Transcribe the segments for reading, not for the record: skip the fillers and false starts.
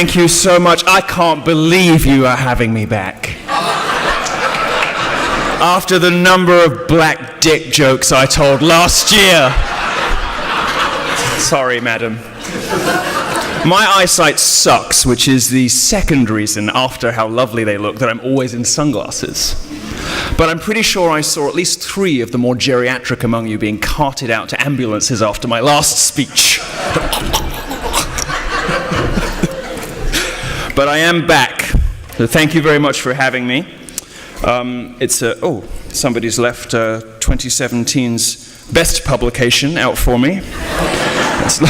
thank you so much. I can't believe you are having me back. After the number of black dick jokes I told last year. Sorry, madam. My eyesight sucks, which is the second reason, after how lovely they look, that I'm always in sunglasses. But I'm pretty sure I saw at least 3 of the more geriatric among you being carted out to ambulances after my last speech. But I am back, so thank you very much for having me. Somebody's left 2017's best publication out for me. It's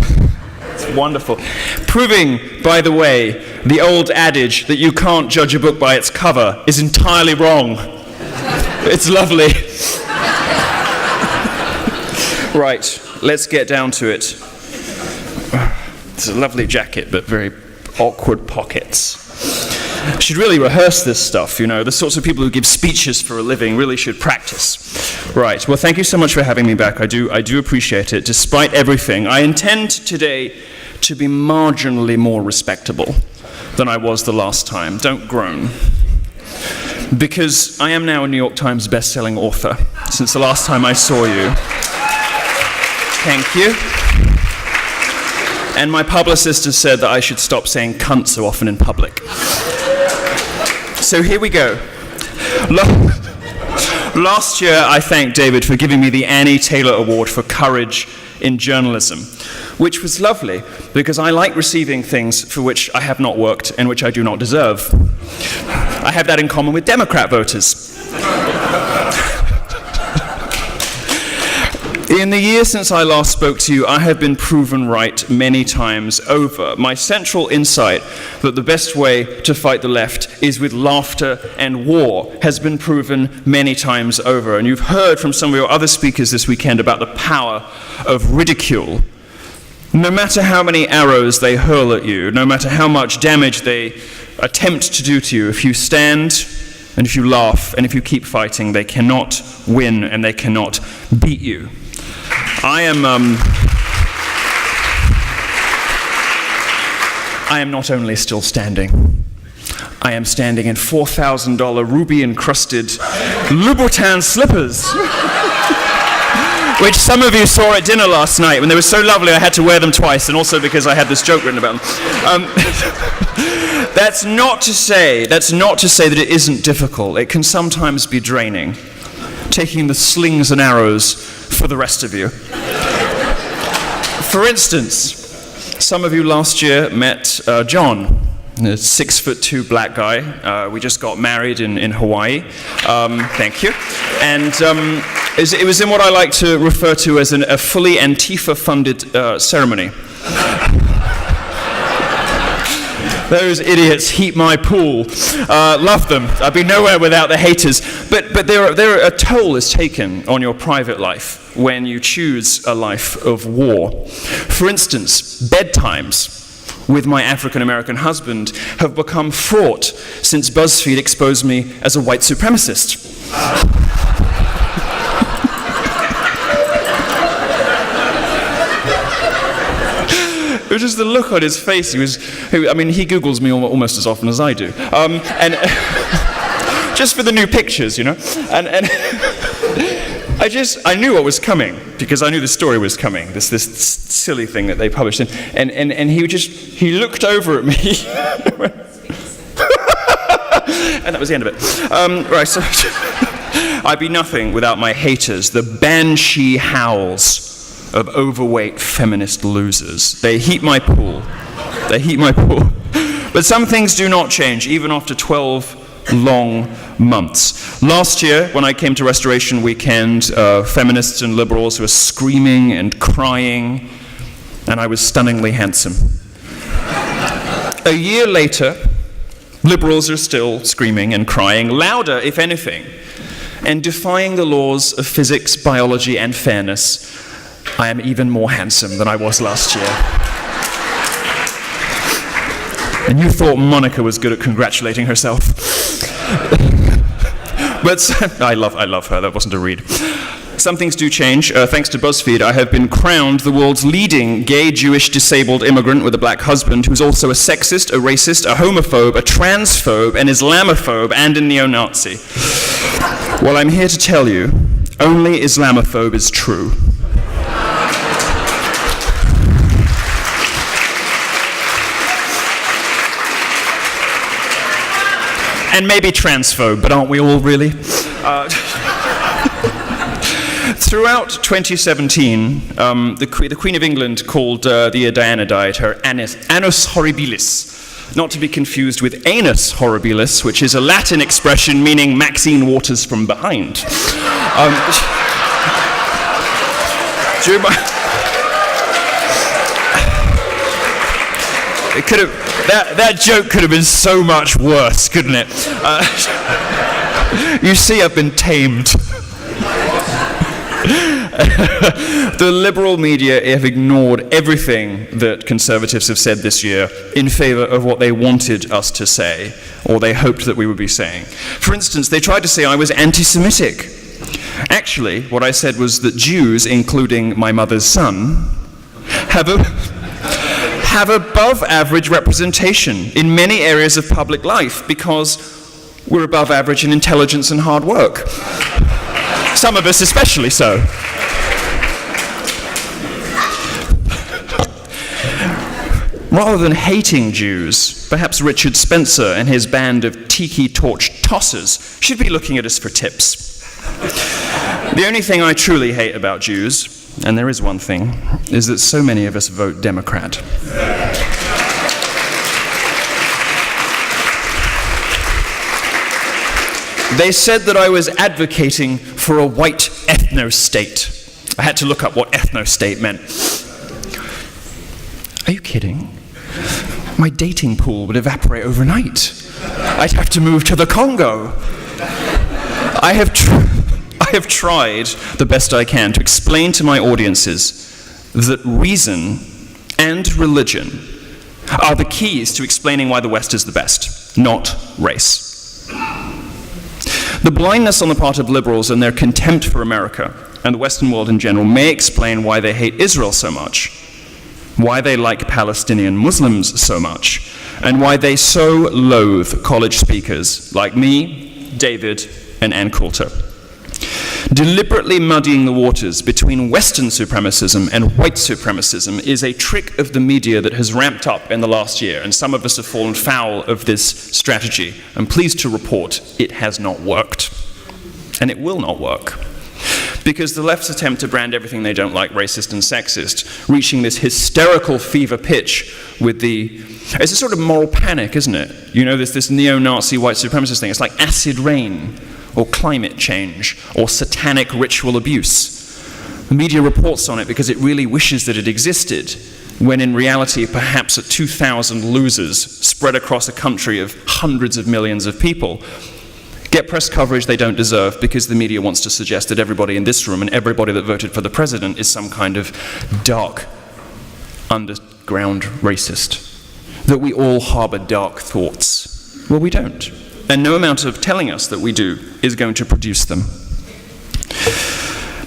wonderful. Proving, by the way, the old adage that you can't judge a book by its cover is entirely wrong. It's lovely. Right, let's get down to it. It's a lovely jacket, but very awkward pockets. I should really rehearse this stuff, you know. The sorts of people who give speeches for a living really should practice. Right, well, thank you so much for having me back. I do appreciate it. Despite everything, I intend today to be marginally more respectable than I was the last time. Don't groan. Because I am now a New York Times best-selling author since the last time I saw you. Thank you. And my publicist has said that I should stop saying cunt so often in public. So here we go. Last year, I thanked David for giving me the Annie Taylor Award for Courage in Journalism, which was lovely, because I like receiving things for which I have not worked and which I do not deserve. I have that in common with Democrat voters. In the year since I last spoke to you, I have been proven right many times over. My central insight that the best way to fight the left is with laughter and war has been proven many times over. And you've heard from some of your other speakers this weekend about the power of ridicule. No matter how many arrows they hurl at you, no matter how much damage they attempt to do to you, if you stand and if you laugh and if you keep fighting, they cannot win and they cannot beat you. I am not only still standing, I am standing in $4,000 ruby-encrusted Louboutin slippers, which some of you saw at dinner last night when they were so lovely I had to wear them twice, and also because I had this joke written about them. That's not to say that it isn't difficult. It can sometimes be draining, taking the slings and arrows for the rest of you. For instance, some of you last year met John, a 6'2" black guy. We just got married in Hawaii. Thank you. And it was in what I like to refer to as a fully Antifa-funded ceremony. Those idiots heat my pool. Love them. I'd be nowhere without the haters. But a toll is taken on your private life when you choose a life of war. For instance, bedtimes with my African-American husband have become fraught since BuzzFeed exposed me as a white supremacist. It was just the look on his face. He Googles me almost as often as I do. And just for the new pictures, you know. And I knew what was coming, because I knew the story was coming, this silly thing that they published. And he looked over at me. And that was the end of it. Right, so I'd be nothing without my haters, the banshee howls of overweight feminist losers. They heat my pool. But some things do not change, even after 12 long months. Last year, when I came to Restoration Weekend, feminists and liberals were screaming and crying, and I was stunningly handsome. A year later, liberals are still screaming and crying, louder if anything, and defying the laws of physics, biology, and fairness. I am even more handsome than I was last year. And you thought Monica was good at congratulating herself. But I love her, that wasn't a read. some things do change. Thanks to BuzzFeed, I have been crowned the world's leading gay, Jewish, disabled immigrant with a black husband who's also a sexist, a racist, a homophobe, a transphobe, an Islamophobe, and a neo-Nazi. Well, I'm here to tell you, only Islamophobe is true. And maybe transphobe, but aren't we all really? Throughout 2017, the Queen of England called the Diana diet her annus horribilis, not to be confused with anus horribilis, which is a Latin expression meaning Maxine Waters from behind. It could have. That joke could have been so much worse, couldn't it? You see, I've been tamed. The liberal media have ignored everything that conservatives have said this year in favor of what they wanted us to say, or they hoped that we would be saying. For instance, they tried to say I was anti-Semitic. Actually, what I said was that Jews, including my mother's son, have above average representation in many areas of public life because we're above average in intelligence and hard work. Some of us especially so. Rather than hating Jews, perhaps Richard Spencer and his band of tiki torch tossers should be looking at us for tips. The only thing I truly hate about Jews, and there is one thing, is that so many of us vote Democrat. They said that I was advocating for a white ethno-state. I had to look up what ethno-state meant. Are you kidding? My dating pool would evaporate overnight. I'd have to move to the Congo. I have tried the best I can to explain to my audiences that reason and religion are the keys to explaining why the West is the best, not race. The blindness on the part of liberals and their contempt for America and the Western world in general may explain why they hate Israel so much, why they like Palestinian Muslims so much, and why they so loathe college speakers like me, David, and Ann Coulter. Deliberately muddying the waters between Western supremacism and white supremacism is a trick of the media that has ramped up in the last year, and some of us have fallen foul of this strategy. I'm pleased to report it has not worked, and it will not work. Because the left's attempt to brand everything they don't like racist and sexist, reaching this hysterical fever pitch with it's a sort of moral panic, isn't it? You know, this neo-Nazi white supremacist thing. It's like acid rain, or climate change, or satanic ritual abuse. The media reports on it because it really wishes that it existed, when in reality perhaps 2,000 losers spread across a country of hundreds of millions of people get press coverage they don't deserve because the media wants to suggest that everybody in this room and everybody that voted for the president is some kind of dark, underground racist. That we all harbor dark thoughts. Well, we don't. And no amount of telling us that we do is going to produce them.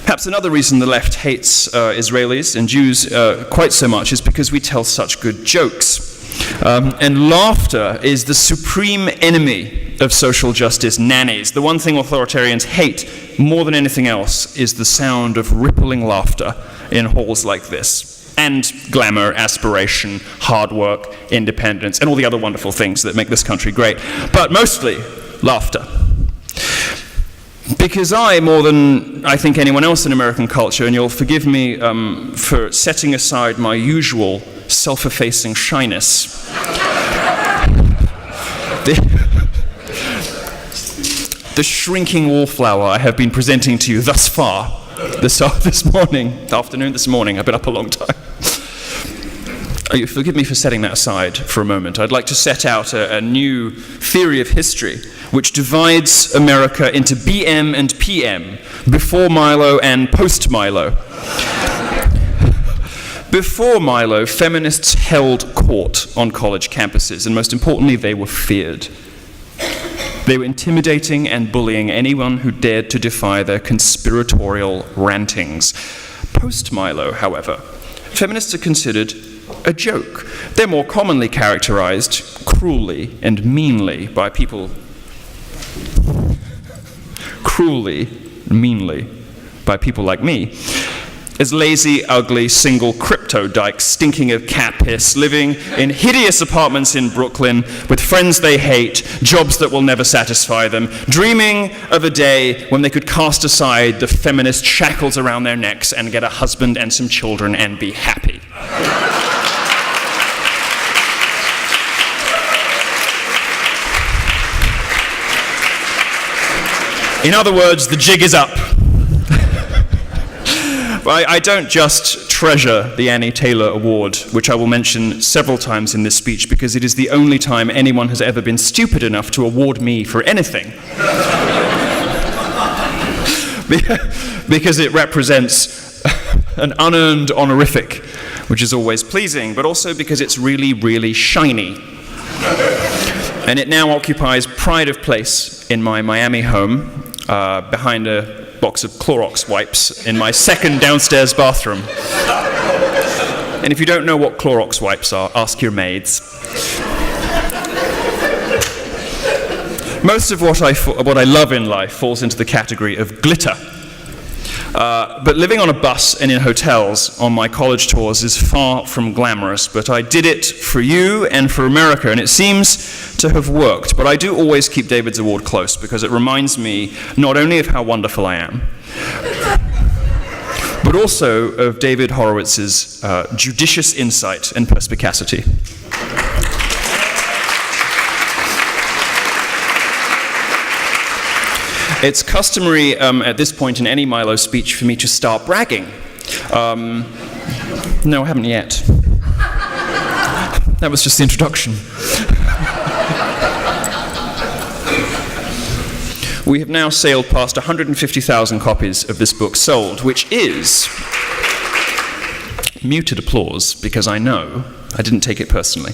Perhaps another reason the left hates Israelis and Jews quite so much is because we tell such good jokes. And laughter is the supreme enemy of social justice nannies. The one thing authoritarians hate more than anything else is the sound of rippling laughter in halls like this. And glamour, aspiration, hard work, independence, and all the other wonderful things that make this country great. But mostly, laughter. Because I, more than I think anyone else in American culture, and you'll forgive me for setting aside my usual self-effacing shyness, the shrinking wallflower I have been presenting to you thus far, this afternoon, this morning, I've been up a long time. Forgive me for setting that aside for a moment. I'd like to set out a new theory of history which divides America into BM and PM, before Milo and post-Milo. Before Milo, feminists held court on college campuses, and most importantly, they were feared. They were intimidating and bullying anyone who dared to defy their conspiratorial rantings. Post-Milo, however, feminists are considered a joke. They're more commonly characterized cruelly and meanly by people like me as lazy, ugly, single crypto dykes stinking of cat piss, living in hideous apartments in Brooklyn with friends they hate, jobs that will never satisfy them, dreaming of a day when they could cast aside the feminist shackles around their necks and get a husband and some children and be happy. In other words, the jig is up. I don't just treasure the Annie Taylor Award, which I will mention several times in this speech, because it is the only time anyone has ever been stupid enough to award me for anything. Because it represents an unearned honorific, which is always pleasing, but also because it's really, really shiny. And it now occupies pride of place in my Miami home, behind a box of Clorox wipes in my second downstairs bathroom. And if you don't know what Clorox wipes are, ask your maids. Most of what I love in life falls into the category of glitter. But living on a bus and in hotels on my college tours is far from glamorous, but I did it for you and for America, and it seems to have worked. But I do always keep David's Award close, because it reminds me not only of how wonderful I am, but also of David Horowitz's judicious insight and perspicacity. It's customary at this point in any Milo speech for me to start bragging. No, I haven't yet. That was just the introduction. We have now sailed past 150,000 copies of this book sold, which is muted applause, because I know, I didn't take it personally,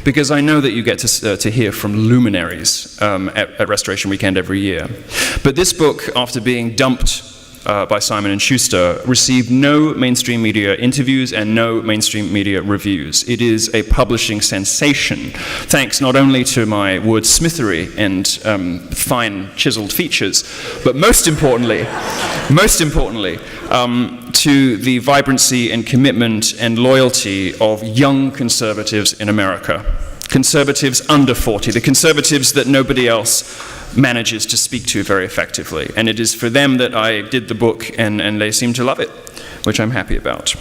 because I know that you get to hear from luminaries at Restoration Weekend every year. But this book, after being dumped by Simon & Schuster, received no mainstream media interviews and no mainstream media reviews. It is a publishing sensation, thanks not only to my wordsmithery and fine chiseled features, but most importantly, to the vibrancy and commitment and loyalty of young conservatives in America. Conservatives under 40, the conservatives that nobody else manages to speak to very effectively. And it is for them that I did the book, and they seem to love it, which I'm happy about.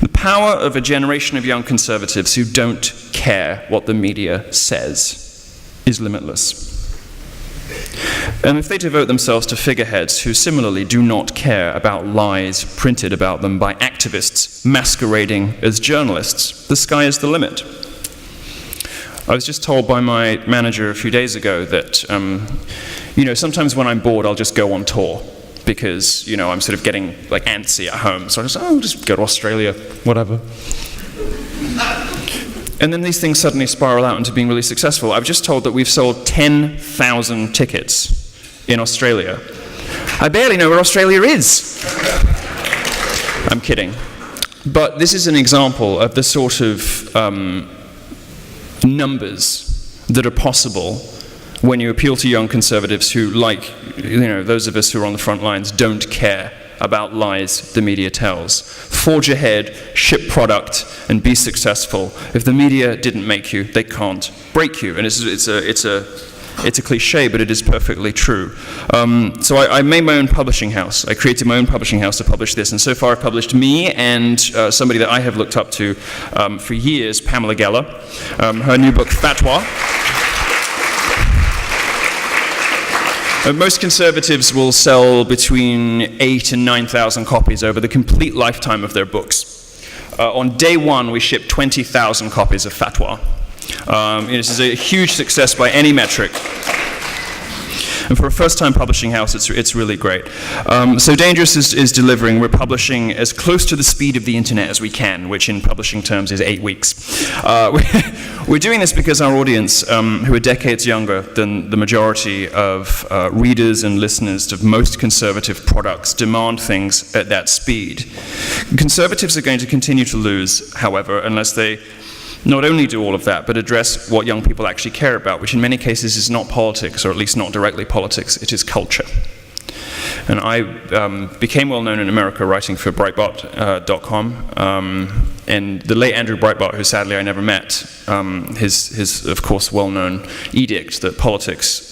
The power of a generation of young conservatives who don't care what the media says is limitless. And if they devote themselves to figureheads who similarly do not care about lies printed about them by activists masquerading as journalists, the sky is the limit. I was just told by my manager a few days ago that, sometimes when I'm bored, I'll just go on tour because, I'm sort of getting like antsy at home. So I'll just go to Australia, whatever. And then these things suddenly spiral out into being really successful. I was just told that we've sold 10,000 tickets in Australia. I barely know where Australia is. I'm kidding. But this is an example of the sort of numbers that are possible when you appeal to young conservatives who, like those of us who are on the front lines, don't care about lies the media tells. Forge ahead, ship product, and be successful. If the media didn't make you, they can't break you. And it's a cliche, but it is perfectly true. So I made my own publishing house. I created my own publishing house to publish this, and so far I've published me and somebody that I have looked up to for years, Pamela Geller, her new book, Fatwa. Most conservatives will sell between 8,000 and 9,000 copies over the complete lifetime of their books. On day one, we shipped 20,000 copies of Fatwa. This is a huge success by any metric. And for a first-time publishing house, it's really great. So Dangerous is delivering. We're publishing as close to the speed of the internet as we can, which in publishing terms is 8 weeks. We're doing this because our audience, who are decades younger than the majority of readers and listeners of most conservative products, demand things at that speed. Conservatives are going to continue to lose, however, unless they not only do all of that, but address what young people actually care about, which in many cases is not politics, or at least not directly politics, it is culture. And I became well known in America writing for Breitbart.com, and the late Andrew Breitbart, who sadly I never met, his of course well-known edict that politics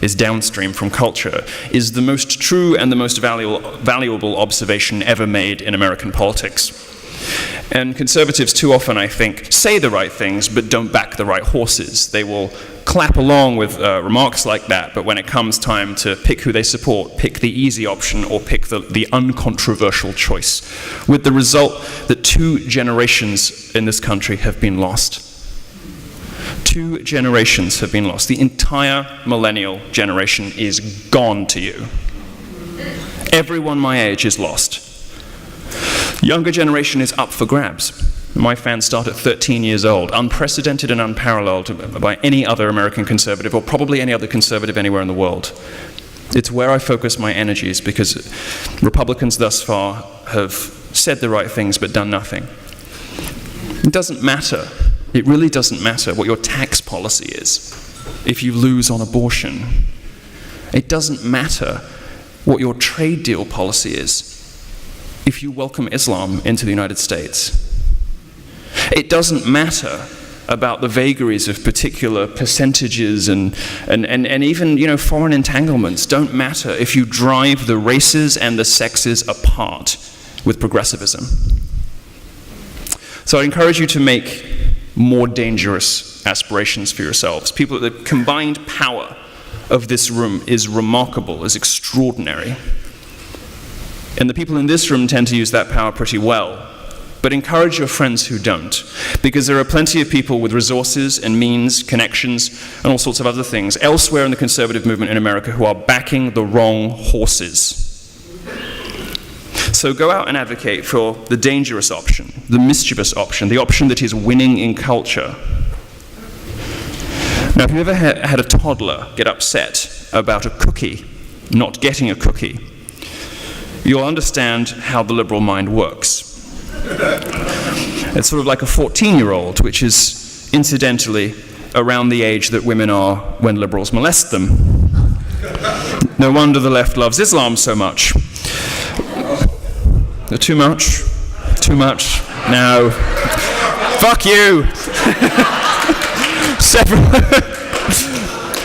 is downstream from culture is the most true and the most valuable observation ever made in American politics. And conservatives too often, I think, say the right things but don't back the right horses. They will clap along with remarks like that, but when it comes time to pick who they support, pick the easy option or pick the uncontroversial choice, with the result that 2 generations in this country have been lost. 2 generations have been lost. The entire millennial generation is gone to you. Everyone my age is lost. Younger generation is up for grabs. My fans start at 13 years old, unprecedented and unparalleled by any other American conservative, or probably any other conservative anywhere in the world. It's where I focus my energies, because Republicans thus far have said the right things but done nothing. It doesn't matter, it really doesn't matter what your tax policy is if you lose on abortion. It doesn't matter what your trade deal policy is if you welcome Islam into the United States. It doesn't matter about the vagaries of particular percentages and even, foreign entanglements don't matter if you drive the races and the sexes apart with progressivism. So I encourage you to make more dangerous aspirations for yourselves. People, the combined power of this room is remarkable, is extraordinary. And the people in this room tend to use that power pretty well. But encourage your friends who don't, because there are plenty of people with resources and means, connections, and all sorts of other things elsewhere in the conservative movement in America who are backing the wrong horses. So go out and advocate for the dangerous option, the mischievous option, the option that is winning in culture. Now, if you ever had a toddler get upset about a cookie, not getting a cookie, you'll understand how the liberal mind works. It's sort of like a 14-year-old, which is incidentally around the age that women are when liberals molest them. No wonder the left loves Islam so much. Too much? Too much? No. Fuck you!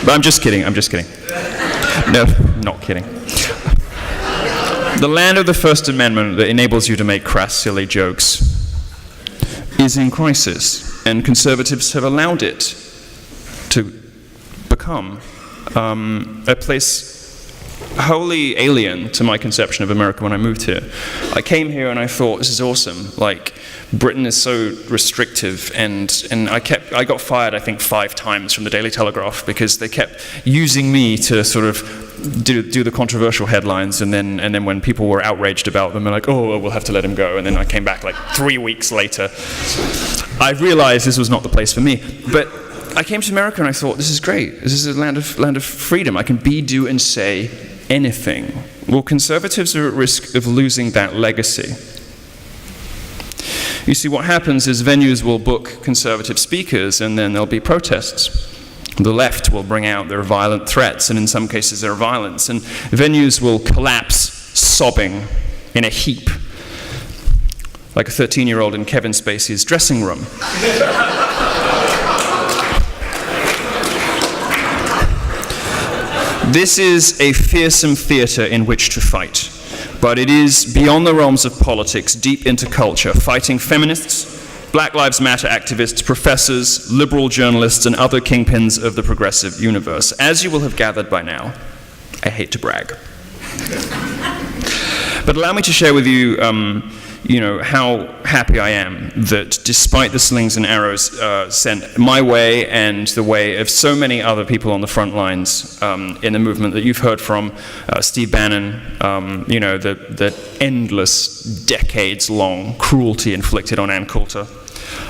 But I'm just kidding. No, not kidding. The land of the First Amendment that enables you to make crass, silly jokes is in crisis, and conservatives have allowed it to become a place wholly alien to my conception of America when I moved here. I came here and I thought, this is awesome. Like, Britain is so restrictive, and I got fired, I think, 5 times from the Daily Telegraph because they kept using me to sort of do the controversial headlines, and then when people were outraged about them, they're like, oh, we'll have to let him go. And then I came back like 3 weeks later. I realized this was not the place for me. But I came to America and I thought, this is great. This is a land of freedom. I can be, do, and say anything. Well, conservatives are at risk of losing that legacy. You see, what happens is venues will book conservative speakers, and then there'll be protests. The left will bring out their violent threats, and in some cases their violence, and venues will collapse sobbing in a heap, like a 13-year-old in Kevin Spacey's dressing room. This is a fearsome theater in which to fight, but it is beyond the realms of politics, deep into culture, fighting feminists, Black Lives Matter activists, professors, liberal journalists, and other kingpins of the progressive universe. As you will have gathered by now, I hate to brag. But allow me to share with you how happy I am that despite the slings and arrows sent my way and the way of so many other people on the front lines in the movement that you've heard from, Steve Bannon, the endless decades-long cruelty inflicted on Ann Coulter,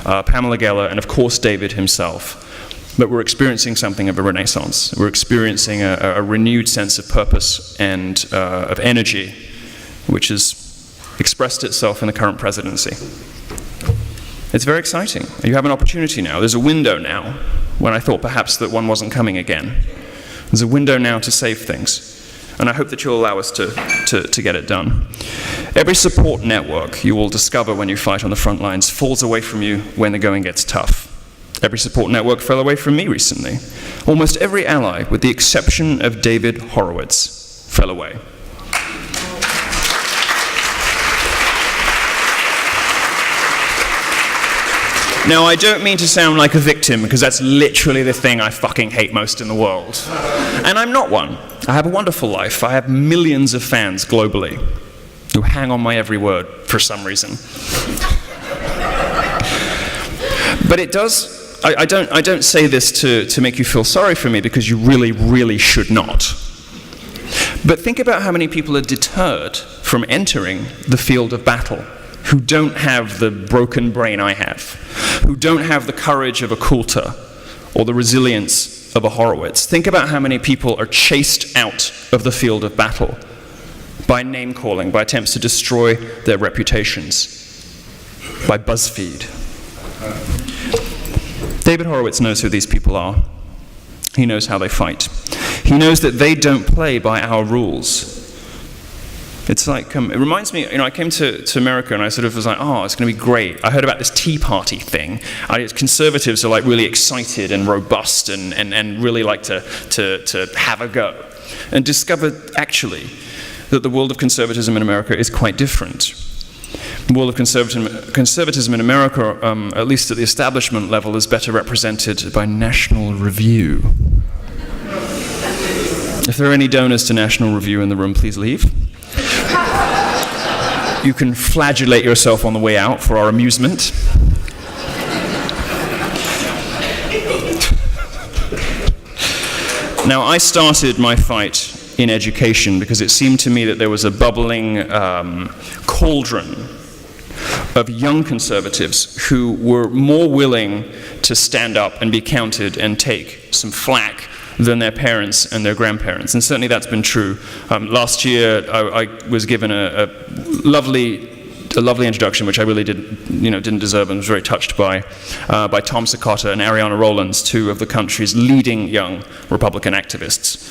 Pamela Geller, and of course David himself, that we're experiencing something of a renaissance. We're experiencing a renewed sense of purpose and of energy, which has expressed itself in the current presidency. It's very exciting. You have an opportunity now. There's a window now, when I thought perhaps that one wasn't coming again. There's a window now to save things. And I hope that you'll allow us to get it done. Every support network you will discover when you fight on the front lines falls away from you when the going gets tough. Every support network fell away from me recently. Almost every ally, with the exception of David Horowitz, fell away. Now, I don't mean to sound like a victim, because that's literally the thing I fucking hate most in the world. And I'm not one. I have a wonderful life. I have millions of fans globally who hang on my every word for some reason. But it does, I don't say this to make you feel sorry for me, because you really, really should not. But think about how many people are deterred from entering the field of battle, who don't have the broken brain I have, who don't have the courage of a Coulter or the resilience of a Horowitz. Think about how many people are chased out of the field of battle by name-calling, by attempts to destroy their reputations, by BuzzFeed. David Horowitz knows who these people are. He knows how they fight. He knows that they don't play by our rules. It's like, it reminds me, I came to America and I sort of was like, oh, it's going to be great. I heard about this Tea Party thing. Conservatives are like really excited and robust and really like to have a go. And discovered actually that the world of conservatism in America is quite different. The world of conservatism in America, at least at the establishment level, is better represented by National Review. If there are any donors to National Review in the room, please leave. You can flagellate yourself on the way out for our amusement. Now, I started my fight in education because it seemed to me that there was a bubbling cauldron of young conservatives who were more willing to stand up and be counted and take some flack than their parents and their grandparents. And certainly that's been true. Last year, I was given a lovely introduction, which I really didn't deserve and was very touched by Tom Sakota and Ariana Rollins, two of the country's leading young Republican activists.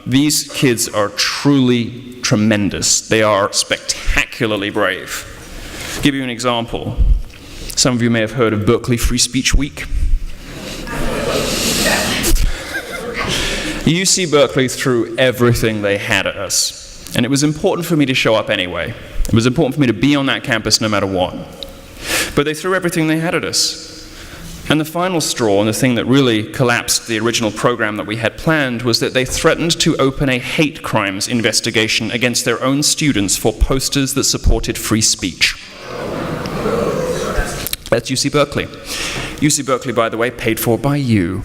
These kids are truly tremendous. They are spectacularly brave. To give you an example, some of you may have heard of Berkeley Free Speech Week. UC Berkeley threw everything they had at us. And it was important for me to show up anyway. It was important for me to be on that campus no matter what. But they threw everything they had at us. And the final straw, and the thing that really collapsed the original program that we had planned, was that they threatened to open a hate crimes investigation against their own students for posters that supported free speech. That's UC Berkeley. UC Berkeley, by the way, paid for by you.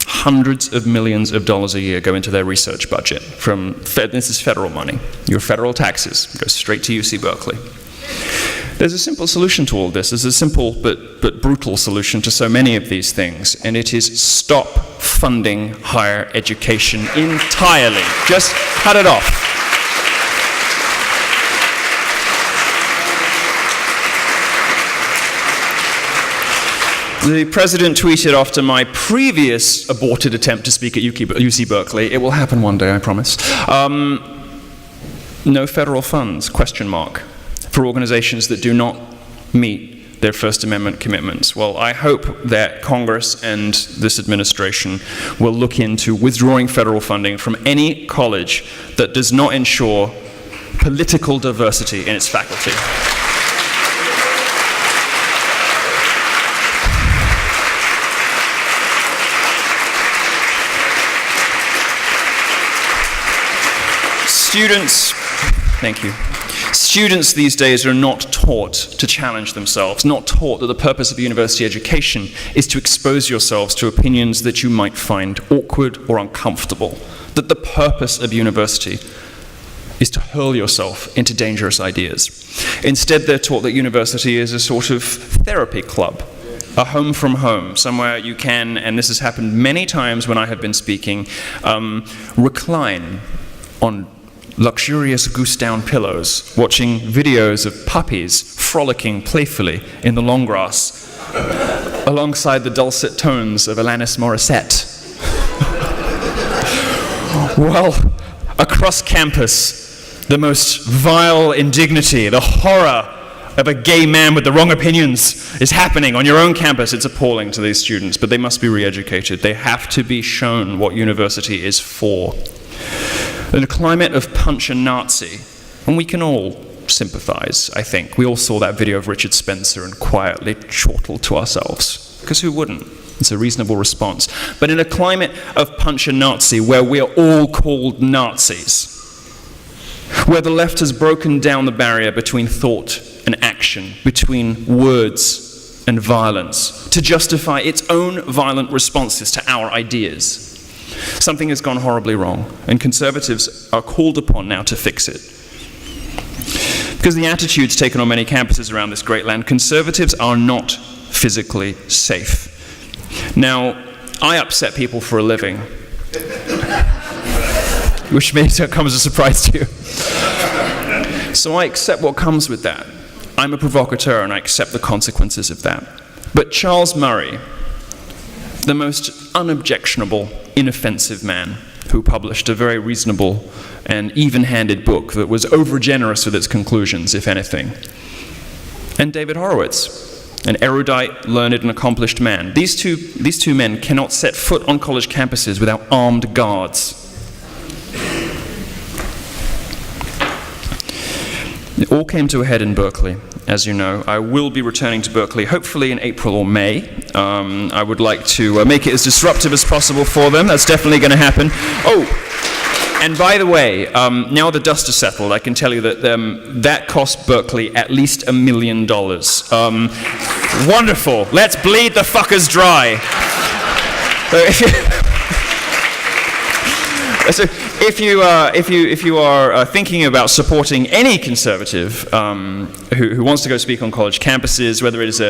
Hundreds of millions of dollars a year go into their research budget. This is federal money. Your federal taxes go straight to UC Berkeley. There's a simple solution to all this. There's a simple but brutal solution to so many of these things, and it is stop funding higher education entirely. Just cut it off. The president tweeted after my previous aborted attempt to speak at UC Berkeley, it will happen one day, I promise. No federal funds, for organizations that do not meet their First Amendment commitments. Well, I hope that Congress and this administration will look into withdrawing federal funding from any college that does not ensure political diversity in its faculty. Students these days are not taught to challenge themselves, not taught that the purpose of university education is to expose yourselves to opinions that you might find awkward or uncomfortable, that the purpose of university is to hurl yourself into dangerous ideas. Instead, they're taught that university is a sort of therapy club, a home from home, somewhere you can, and this has happened many times when I have been speaking, recline on luxurious goose-down pillows, watching videos of puppies frolicking playfully in the long grass, alongside the dulcet tones of Alanis Morissette. Well, across campus, the most vile indignity, the horror of a gay man with the wrong opinions is happening on your own campus. It's appalling to these students, but they must be re-educated. They have to be shown what university is for. In a climate of punch and Nazi, and we can all sympathize, I think. We all saw that video of Richard Spencer and quietly chortled to ourselves, because who wouldn't? It's a reasonable response. But in a climate of punch and Nazi, where we are all called Nazis, where the left has broken down the barrier between thought and action, between words and violence, to justify its own violent responses to our ideas, something has gone horribly wrong, and conservatives are called upon now to fix it. Because the attitudes taken on many campuses around this great land, conservatives are not physically safe. Now, I upset people for a living, which may come as a surprise to you. So I accept what comes with that. I'm a provocateur and I accept the consequences of that. But Charles Murray, the most unobjectionable, inoffensive man who published a very reasonable and even-handed book that was overgenerous with its conclusions, if anything, and David Horowitz, an erudite, learned, and accomplished man. These two men cannot set foot on college campuses without armed guards. It all came to a head in Berkeley, as you know. I will be returning to Berkeley, hopefully in April or May. I would like to make it as disruptive as possible for them. That's definitely going to happen. Oh, and by the way, now the dust has settled, I can tell you that that cost Berkeley at least $1 million. Wonderful. Let's bleed the fuckers dry. So if you are thinking about supporting any conservative who wants to go speak on college campuses, whether it is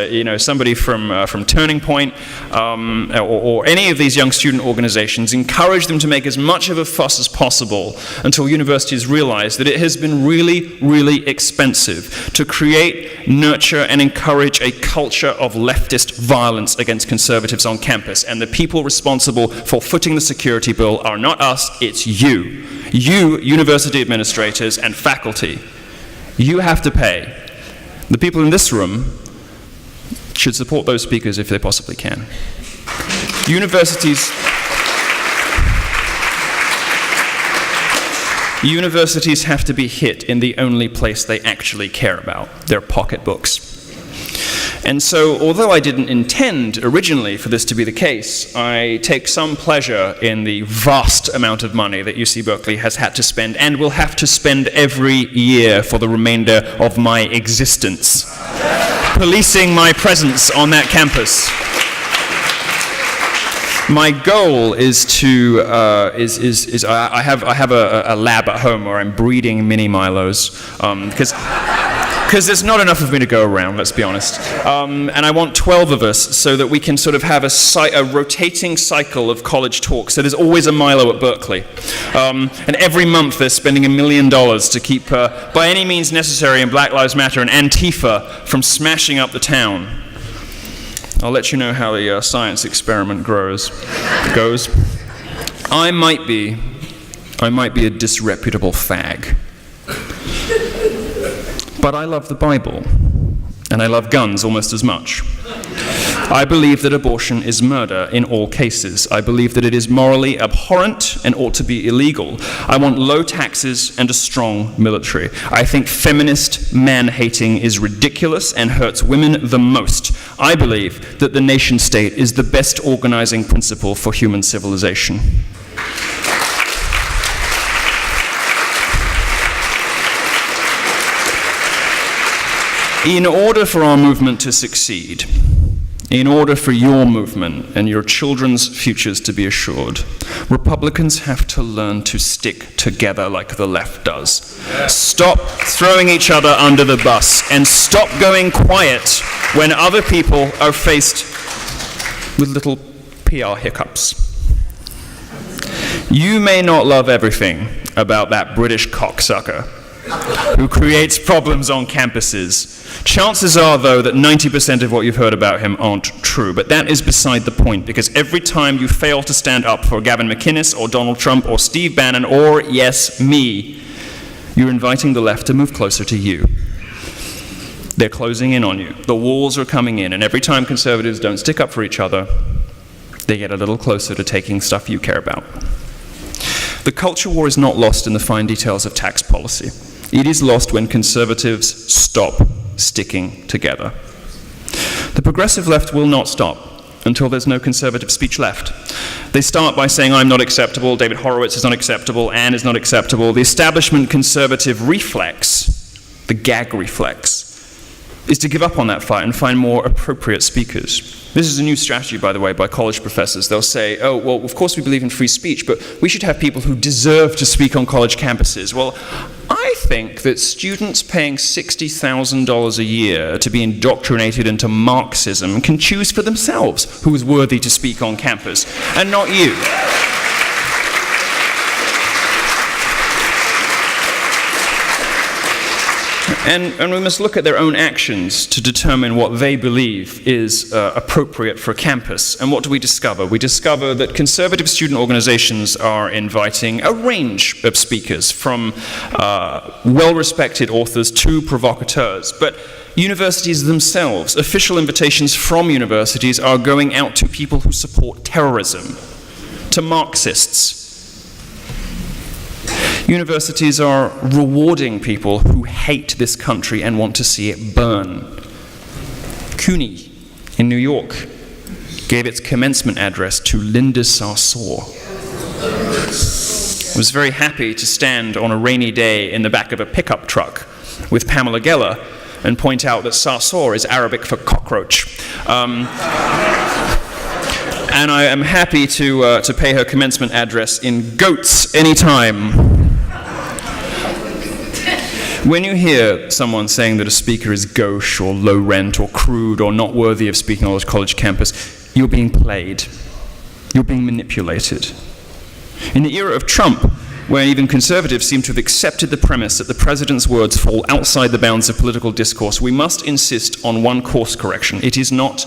somebody from Turning Point or any of these young student organizations, encourage them to make as much of a fuss as possible until universities realize that it has been really, really expensive to create, nurture, and encourage a culture of leftist violence against conservatives on campus. And the people responsible for footing the security bill are not us, it's you. You, university administrators and faculty, you have to pay. The people in this room should support those speakers if they possibly can. Universities have to be hit in the only place they actually care about, their pocketbooks. And so, although I didn't intend originally for this to be the case, I take some pleasure in the vast amount of money that UC Berkeley has had to spend and will have to spend every year for the remainder of my existence, policing my presence on that campus. My goal is to I have a lab at home where I'm breeding mini Milos because there's not enough of me to go around, let's be honest. And I want 12 of us so that we can sort of have a rotating cycle of college talks. So there's always a Milo at Berkeley. And every month they're spending $1 million to keep, by any means necessary in Black Lives Matter and Antifa from smashing up the town. I'll let you know how the science experiment goes. I might be a disreputable fag. But I love the Bible, and I love guns almost as much. I believe that abortion is murder in all cases. I believe that it is morally abhorrent and ought to be illegal. I want low taxes and a strong military. I think feminist man-hating is ridiculous and hurts women the most. I believe that the nation-state is the best organizing principle for human civilization. In order for our movement to succeed, in order for your movement and your children's futures to be assured, Republicans have to learn to stick together like the left does. Stop throwing each other under the bus and stop going quiet when other people are faced with little PR hiccups. You may not love everything about that British cocksucker who creates problems on campuses. Chances are, though, that 90% of what you've heard about him aren't true, but that is beside the point, because every time you fail to stand up for Gavin McInnes or Donald Trump or Steve Bannon or, yes, me, you're inviting the left to move closer to you. They're closing in on you. The walls are coming in, and every time conservatives don't stick up for each other, they get a little closer to taking stuff you care about. The culture war is not lost in the fine details of tax policy. It is lost when conservatives stop sticking together. The progressive left will not stop until there's no conservative speech left. They start by saying, I'm not acceptable, David Horowitz is not acceptable, Anne is not acceptable. The establishment conservative reflex, the gag reflex, is to give up on that fight and find more appropriate speakers. This is a new strategy, by the way, by college professors. They'll say, oh, well, of course we believe in free speech, but we should have people who deserve to speak on college campuses. Well, I think that students paying $60,000 a year to be indoctrinated into Marxism can choose for themselves who is worthy to speak on campus, and not you. And we must look at their own actions to determine what they believe is appropriate for campus. And what do we discover? We discover that conservative student organizations are inviting a range of speakers, from well-respected authors to provocateurs. But universities themselves, official invitations from universities, are going out to people who support terrorism, to Marxists. Universities are rewarding people who hate this country and want to see it burn. CUNY in New York gave its commencement address to Linda Sarsour. I was very happy to stand on a rainy day in the back of a pickup truck with Pamela Geller and point out that Sarsour is Arabic for cockroach. And I am happy to pay her commencement address in goats anytime. When you hear someone saying that a speaker is gauche or low rent or crude or not worthy of speaking on a college campus, you're being played. You're being manipulated. In the era of Trump, where even conservatives seem to have accepted the premise that the president's words fall outside the bounds of political discourse, we must insist on one course correction. It is not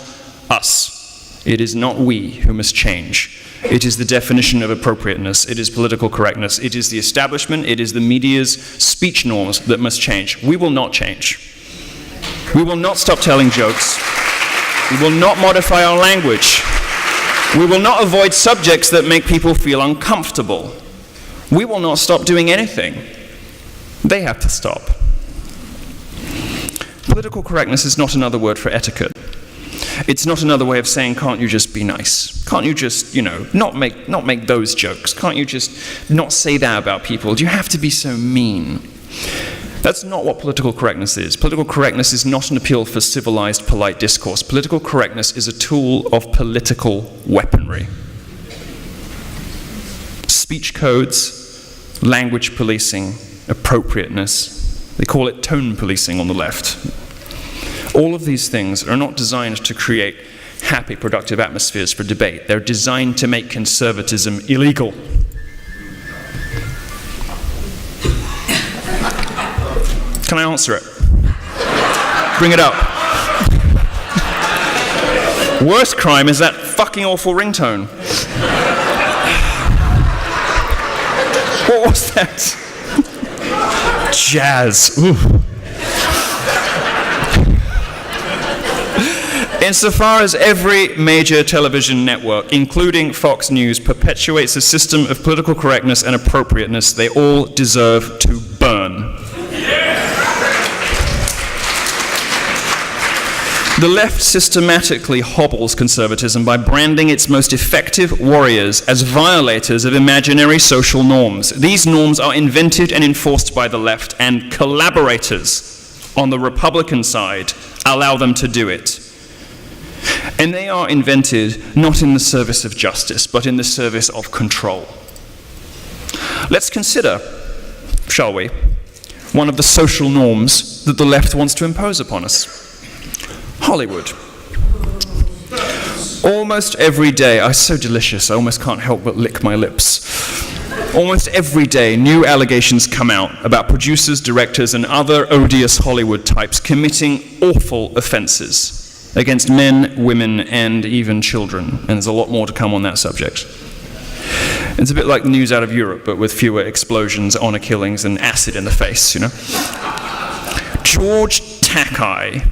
us. It is not we who must change. It is the definition of appropriateness. It is political correctness. It is the establishment. It is the media's speech norms that must change. We will not change. We will not stop telling jokes. We will not modify our language. We will not avoid subjects that make people feel uncomfortable. We will not stop doing anything. They have to stop. Political correctness is not another word for etiquette. It's not another way of saying, can't you just be nice? Can't you just, not make those jokes? Can't you just not say that about people? Do you have to be so mean? That's not what political correctness is. Political correctness is not an appeal for civilized, polite discourse. Political correctness is a tool of political weaponry. Speech codes, language policing, appropriateness. They call it tone policing on the left. All of these things are not designed to create happy, productive atmospheres for debate. They're designed to make conservatism illegal. Can I answer it? Bring it up. Worst crime is that fucking awful ringtone. What was that? Jazz. Ooh. Insofar as every major television network, including Fox News, perpetuates a system of political correctness and appropriateness, they all deserve to burn. The left systematically hobbles conservatism by branding its most effective warriors as violators of imaginary social norms. These norms are invented and enforced by the left, and collaborators on the Republican side allow them to do it. And they are invented not in the service of justice, but in the service of control. Let's consider, shall we, one of the social norms that the left wants to impose upon us. Hollywood. Almost every day, it's so delicious, I almost can't help but lick my lips. Almost every day, new allegations come out about producers, directors, and other odious Hollywood types committing awful offenses against men, women, and even children. And there's a lot more to come on that subject. It's a bit like the news out of Europe, but with fewer explosions, honor killings, and acid in the face, you know? George Takei.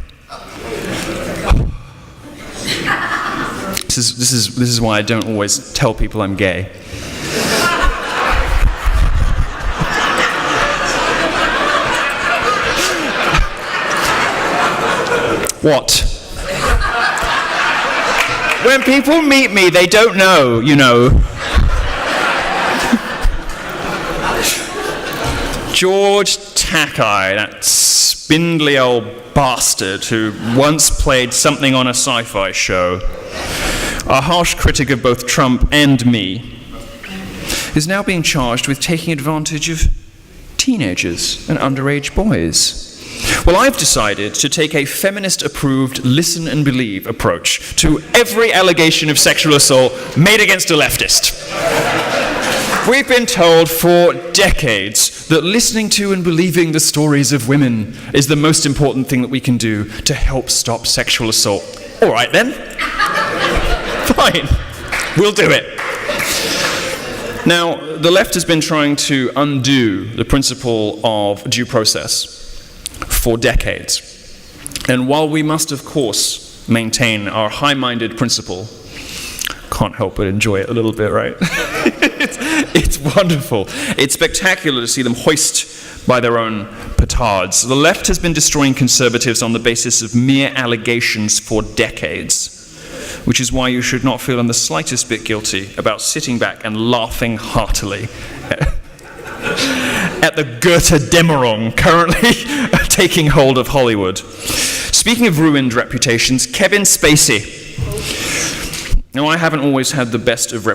This is why I don't always tell people I'm gay. What? When people meet me, they don't know, you know. George Takei, that spindly old bastard who once played something on a sci-fi show, a harsh critic of both Trump and me, is now being charged with taking advantage of teenagers and underage boys. Well, I've decided to take a feminist-approved listen and believe approach to every allegation of sexual assault made against a leftist. We've been told for decades that listening to and believing the stories of women is the most important thing that we can do to help stop sexual assault. All right then. Fine. We'll do it. Now, the left has been trying to undo the principle of due process for decades. And while we must, of course, maintain our high-minded principle, can't help but enjoy it a little bit, right? It's wonderful. It's spectacular to see them hoist by their own petards. The left has been destroying conservatives on the basis of mere allegations for decades, which is why you should not feel in the slightest bit guilty about sitting back and laughing heartily at the Götterdämmerung currently taking hold of Hollywood. Speaking of ruined reputations, Kevin Spacey. Now, I haven't always had the best of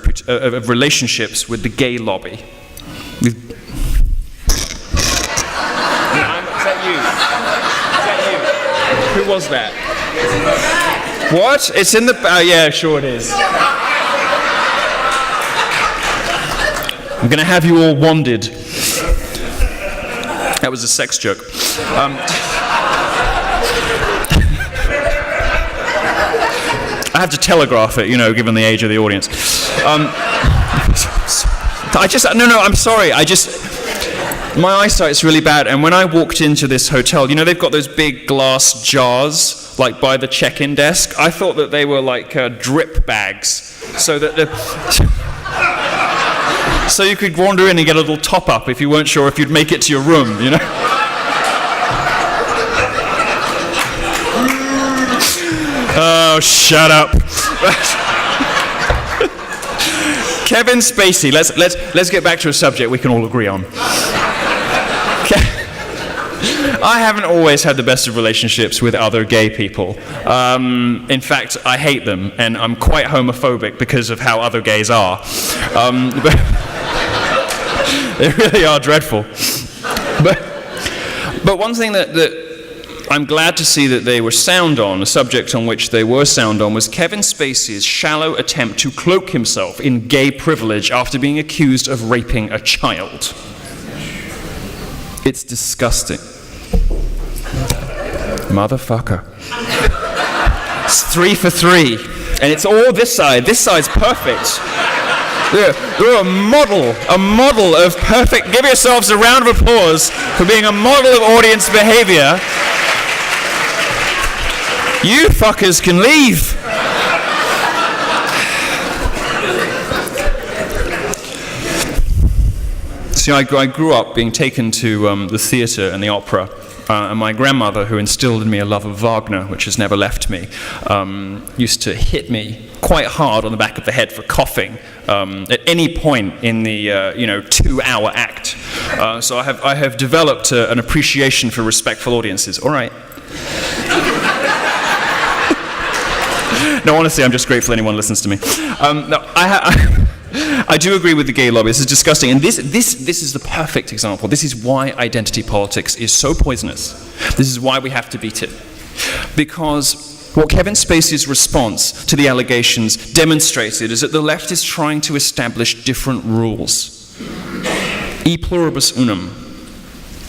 relationships with the gay lobby. Is that you? Who was that? What? It's in the... yeah, sure it is. I'm going to have you all wanded. That was a sex joke. I have to telegraph it, you know, given the age of the audience. I'm sorry. My eyesight's really bad, and when I walked into this hotel, you know, they've got those big glass jars, like by the check-in desk. I thought that they were like drip bags, so that so you could wander in and get a little top-up if you weren't sure if you'd make it to your room, you know? Oh, shut up. Kevin Spacey, let's get back to a subject we can all agree on. I haven't always had the best of relationships with other gay people. In fact, I hate them, and I'm quite homophobic because of how other gays are. But they really are dreadful. But one thing that I'm glad to see that they were sound on, a subject on which they were sound on, was Kevin Spacey's shallow attempt to cloak himself in gay privilege after being accused of raping a child. It's disgusting. Motherfucker. It's 3 for 3. And it's all this side. This side's perfect. They're a model of perfect. Give yourselves a round of applause for being a model of audience behavior. You fuckers can leave. See, I grew up being taken to the theatre and the opera, and my grandmother, who instilled in me a love of Wagner, which has never left me, used to hit me quite hard on the back of the head for coughing at any point in the 2-hour act. So I have developed an appreciation for respectful audiences. All right. No, honestly, I'm just grateful anyone listens to me. I do agree with the gay lobby. This is disgusting. And this is the perfect example. This is why identity politics is so poisonous. This is why we have to beat it. Because what Kevin Spacey's response to the allegations demonstrated is that the left is trying to establish different rules. E pluribus unum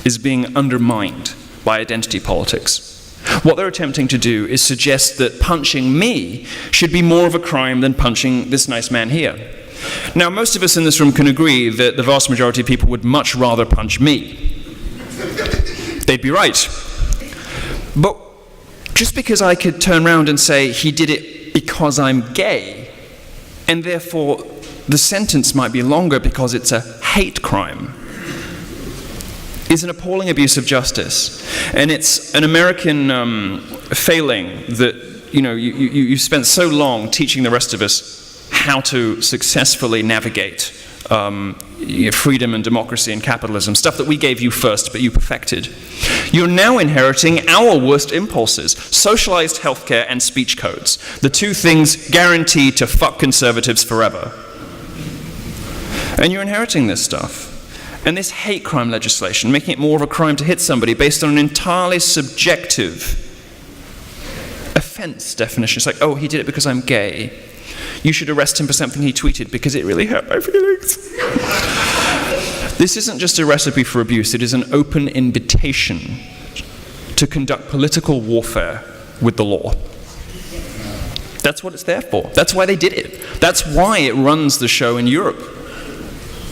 is being undermined by identity politics. What they're attempting to do is suggest that punching me should be more of a crime than punching this nice man here. Now, most of us in this room can agree that the vast majority of people would much rather punch me. They'd be right. But just because I could turn around and say he did it because I'm gay, and therefore the sentence might be longer because it's a hate crime, is an appalling abuse of justice. And it's an American failing that, you spent so long teaching the rest of us how to successfully navigate freedom and democracy and capitalism, stuff that we gave you first but you perfected. You're now inheriting our worst impulses, socialized healthcare and speech codes, the two things guaranteed to fuck conservatives forever. And you're inheriting this stuff. And this hate crime legislation, making it more of a crime to hit somebody based on an entirely subjective offense definition. It's like, oh, he did it because I'm gay. You should arrest him for something he tweeted because it really hurt my feelings. This isn't just a recipe for abuse, it is an open invitation to conduct political warfare with the law. That's what it's there for. That's why they did it. That's why it runs the show in Europe.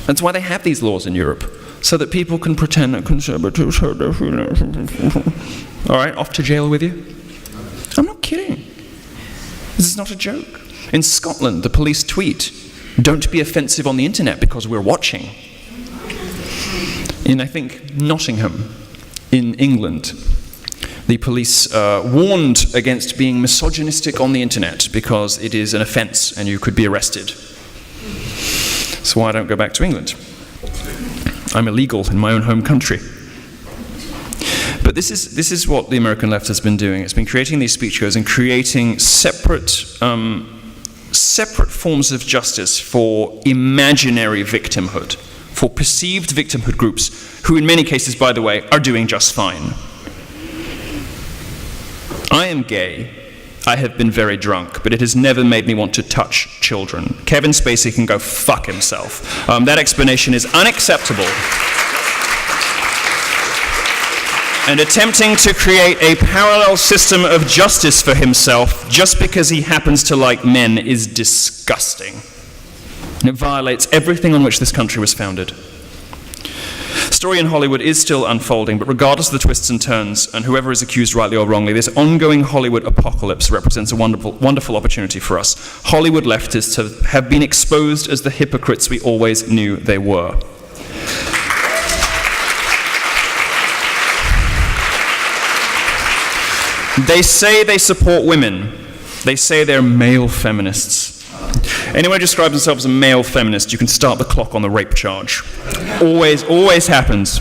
That's why they have these laws in Europe, so that people can pretend that conservatives hurt their feelings. All right, off to jail with you? I'm not kidding. This is not a joke. In Scotland, the police tweet, "Don't be offensive on the internet because we're watching." In, I think, Nottingham, in England, the police warned against being misogynistic on the internet because it is an offense and you could be arrested. That's why I don't go back to England. I'm illegal in my own home country. But this is what the American left has been doing. It's been creating these speech codes and creating separate forms of justice for imaginary victimhood, for perceived victimhood groups, who in many cases, by the way, are doing just fine. I am gay. I have been very drunk, but it has never made me want to touch children. Kevin Spacey can go fuck himself. That explanation is unacceptable. And attempting to create a parallel system of justice for himself just because he happens to like men is disgusting. And it violates everything on which this country was founded. The story in Hollywood is still unfolding, but regardless of the twists and turns, and whoever is accused rightly or wrongly, this ongoing Hollywood apocalypse represents a wonderful opportunity for us. Hollywood leftists have been exposed as the hypocrites we always knew they were. They say they support women. They say they're male feminists. Anyone who describes themselves as a male feminist, you can start the clock on the rape charge. Always happens.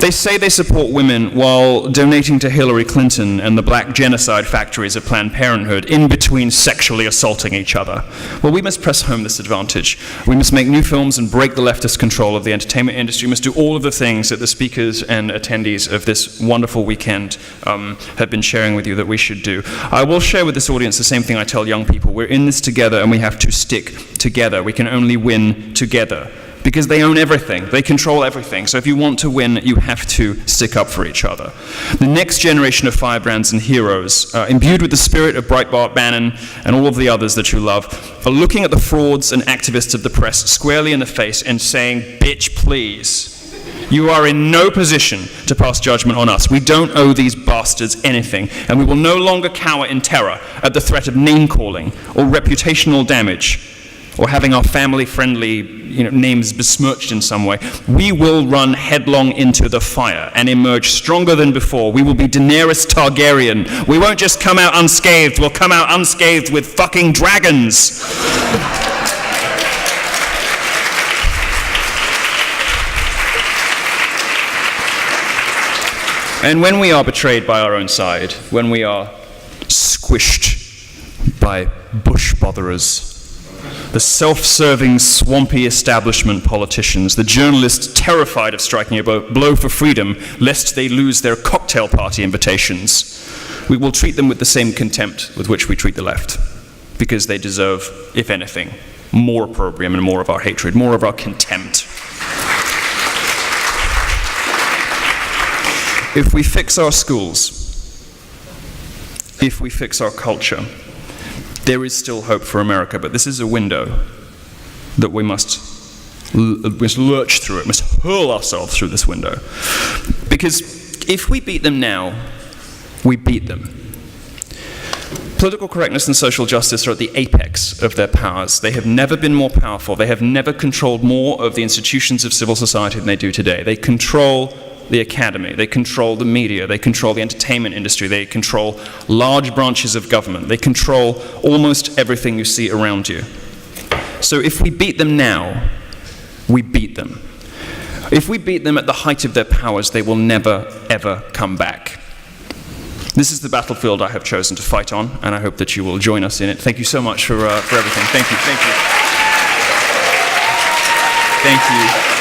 They say they support women while donating to Hillary Clinton and the black genocide factories of Planned Parenthood, in between sexually assaulting each other. Well, we must press home this advantage. We must make new films and break the leftist control of the entertainment industry. We must do all of the things that the speakers and attendees of this wonderful weekend have been sharing with you that we should do. I will share with this audience the same thing I tell young people. We're in this together and we have to stick together. We can only win together. Because they own everything, they control everything. So if you want to win, you have to stick up for each other. The next generation of firebrands and heroes, imbued with the spirit of Breitbart, Bannon, and all of the others that you love, are looking at the frauds and activists of the press squarely in the face and saying, "Bitch, please. You are in no position to pass judgment on us. We don't owe these bastards anything, and we will no longer cower in terror at the threat of name-calling or reputational damage, or having our family-friendly names besmirched in some way. We will run headlong into the fire and emerge stronger than before. We will be Daenerys Targaryen. We won't just come out unscathed, we'll come out unscathed with fucking dragons." And when we are betrayed by our own side, when we are squished by bush botherers, the self-serving, swampy establishment politicians, the journalists terrified of striking a blow for freedom lest they lose their cocktail party invitations, we will treat them with the same contempt with which we treat the left, because they deserve, if anything, more opprobrium and more of our hatred, more of our contempt. If we fix our schools, if we fix our culture, there is still hope for America, but this is a window that we must lurch through it, must hurl ourselves through this window. Because if we beat them now, we beat them. Political correctness and social justice are at the apex of their powers. They have never been more powerful. They have never controlled more of the institutions of civil society than they do today. They control the academy, they control the media, they control the entertainment industry, they control large branches of government, they control almost everything you see around you. So if we beat them now, we beat them. If we beat them at the height of their powers, they will never, ever come back. This is the battlefield I have chosen to fight on, and I hope that you will join us in it. Thank you so much for everything. Thank you. Thank you. Thank you.